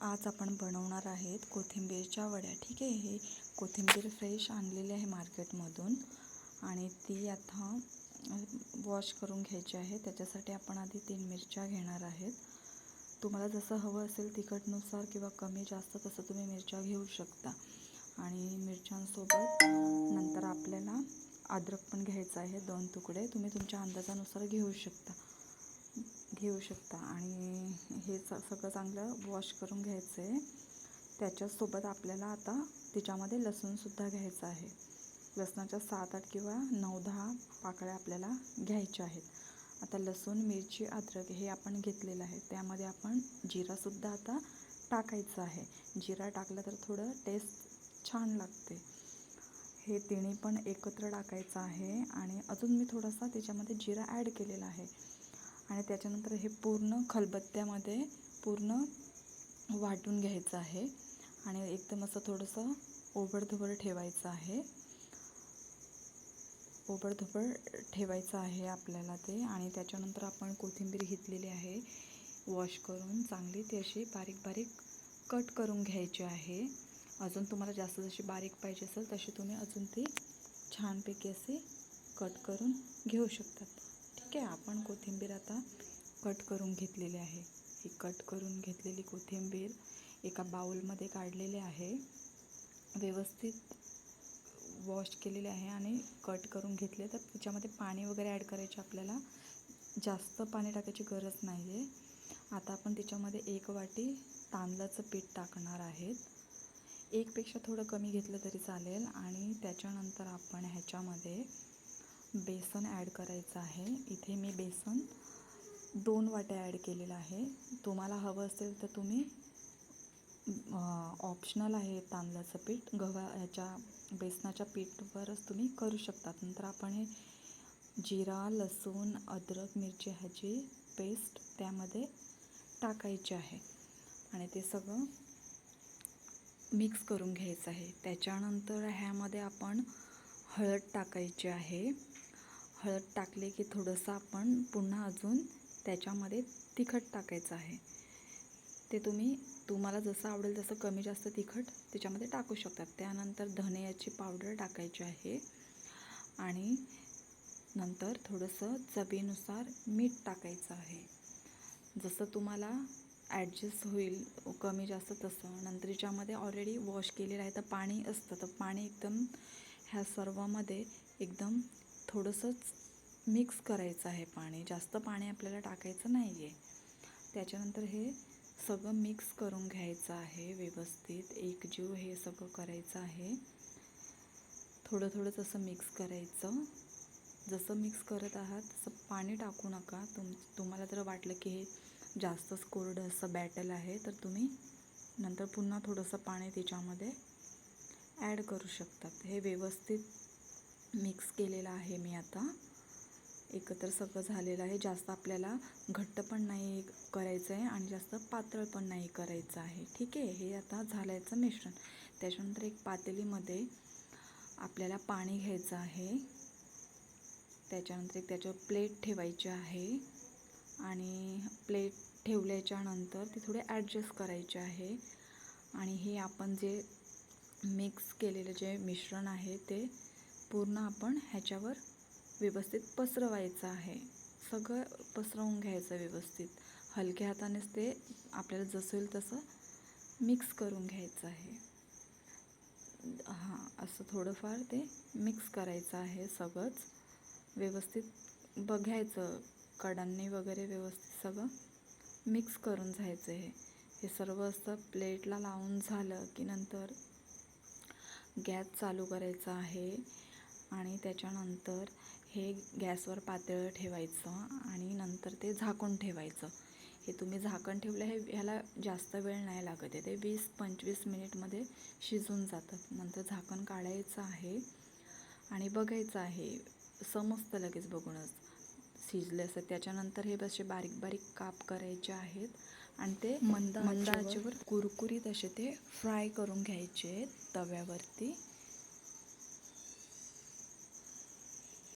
आज आपण बनवणार आहेत कोथिंबीरच्या वड्या. ठीक आहे, हे कोथिंबीर फ्रेश आणलेली आहे मार्केटमधून आणि ती आता वॉश करून घ्यायची आहे. त्याच्यासाठी आपण आधी 3 मिरच्या घेणार आहेत. तुम्हाला जसं हवं असेल तिखटनुसार किंवा कमी जास्त तसं तुम्ही मिरच्या घेऊ शकता. आणि मिरच्यांसोबत नंतर आपल्याला अद्रक पण घ्यायचं आहे, 2 तुकडे. तुम्ही तुमच्या अंदाजानुसार घेऊ शकता आणि हे सगळं चांगलं वॉश करून घ्यायचं आहे. त्याच्यासोबत आपल्याला आता त्याच्यामध्ये लसूणसुद्धा घ्यायचं आहे. लसणाच्या 7-8 किंवा 9-10 पाकळ्या आपल्याला घ्यायच्या आहेत. आता लसूण, मिरची, अद्रक हे आपण घेतलेलं आहे. त्यामध्ये आपण जिरासुद्धा आता टाकायचं आहे. जिरा टाकलं तर थोडं टेस्ट छान लागते. हे तिन्ही पण एकत्र टाकायचं आहे आणि अजून मी थोडासा त्याच्यामध्ये जिरा ॲड केलेला आहे. आणि त्याच्यानंतर हे पूर्ण खलबत्त्यामध्ये पूर्ण वाटून घ्यायचं आहे आणि एकदम असं थोडंसं ओबडधोबड ठेवायचं आहे. आपल्याला ते. आणि त्याच्यानंतर आपण कोथिंबीर घेतलेली आहे वॉश करून चांगली, ती अशी बारीक बारीक कट करून घ्यायची आहे. अजून तुम्हाला जास्त जशी बारीक पाहिजे असेल तशी तुम्ही अजून ती छानपैकी असे कट करून घेऊ शकतात. ठीक आहे, आपण कोथिंबीर आता कट करून घेतलेली आहे. ही कट करून घेतलेली कोथिंबीर एका बाउलमध्ये काढलेली आहे. व्यवस्थित वॉश केलेले आहे आणि कट करून घेतले. तर त्याच्यामध्ये पाणी वगैरे ॲड करायचे, आपल्याला जास्त पाणी टाकायची गरज नाही आहे. आता आपण त्याच्यामध्ये 1 वाटी तांदळाचं पीठ टाकणार आहेत. 1 पेक्षा थोडं कमी घेतलं तरी चालेल. आणि त्याच्यानंतर आपण ह्याच्यामध्ये बेसन ॲड करायचं आहे. इथे मी बेसन 2 वाट्या ॲड केलेलं आहे. तुम्हाला हवं असेल तर तुम्ही ऑप्शनल आहे तांदळाचं पीठ, बेसनाच्या पीठवरच तुम्ही करू शकतात. नंतर आपण हे जिरा, लसूण, अद्रक, मिरची ह्याची पेस्ट त्यामध्ये टाकायची आहे आणि ते सगळं मिक्स करून घ्यायचं आहे. त्याच्यानंतर ह्यामध्ये आपण हळद टाकायची आहे. हळद टाकले की थोडंसं आपण पुन्हा अजून त्याच्यामध्ये तिखट टाकायचं आहे. ते तुम्हाला जसं आवडेल तसं कमी जास्त तिखट त्याच्यामध्ये टाकू शकतात. त्यानंतर धण्याची पावडर टाकायची आहे आणि नंतर थोडंसं चवीनुसार मीठ टाकायचं आहे. जसं तुम्हाला ॲडजस्ट होईल कमी जास्त तसं. नंतर याच्यामध्ये ऑलरेडी वॉश केलेलं आहे तर पाणी असतं, तर पाणी एकदम ह्या सर्वामध्ये एकदम थोडंसंच मिक्स करायचं आहे. पाणी जास्त पाणी आपल्याला टाकायचं नाही आहे. त्याच्यानंतर हे सगळं मिक्स करून घ्यायचं आहे व्यवस्थित, एकजीव हे सगळं करायचं आहे. थोडंच असं मिक्स करायचं. जसं मिक्स करत आहात तसं पाणी टाकू नका. तुम्हाला जर वाटलं की हे जास्तच कोरडं असं बॅटर आहे तर तुम्ही नंतर पुन्हा थोडंसं पाणी त्याच्यामध्ये ॲड करू शकतात. हे व्यवस्थित मिक्स केलेलं आहे मी आता. एकत्र सगळं झालेलं आहे. जास्त आपल्याला घट्ट पण नाही करायचं आहे आणि जास्त पातळ पण नाही करायचं आहे. ठीक आहे, हे आता झाल्याचं मिश्रण. त्याच्यानंतर एक पातेलीमध्ये आपल्याला पाणी घ्यायचं आहे. त्याच्यानंतर त्याच्यावर प्लेट ठेवायची आहे आणि प्लेट ठेवल्याच्यानंतर ते थोडे ॲडजस्ट करायचे आहे. आणि हे आपण जे मिक्स केलेलं जे मिश्रण आहे ते पूर्ण आपण ह्याच्यावर व्यवस्थित पसरवायचं आहे. सगळं पसरवून घ्यायचं व्यवस्थित. हलक्या हातानेच ते आपल्याला जसं होईल तसं मिक्स करून घ्यायचं आहे. असं थोडंफार ते मिक्स करायचं आहे. सगळंच व्यवस्थित बघायचं, कडांनी वगैरे व्यवस्थित सगळं मिक्स करून जायचं. हे सर्व असं प्लेटला लावून झालं की नंतर गॅस चालू करायचा आहे आणि त्याच्यानंतर हे गॅसवर पातेलं ठेवायचं आणि नंतर ते झाकून ठेवायचं. हे तुम्ही झाकण ठेवलं ह्याला जास्त वेळ नाही लागत आहे. ते 20-25 मिनिटमध्ये शिजून जातात. नंतर झाकण काढायचं आहे आणि बघायचं आहे, समजतं लगेच बघूनच शिजले असं. त्याच्यानंतर हे असे बारीक बारीक काप करायचे आहेत आणि ते मंद आचेवर कुरकुरीत असे ते फ्राय करून घ्यायचे तव्यावरती.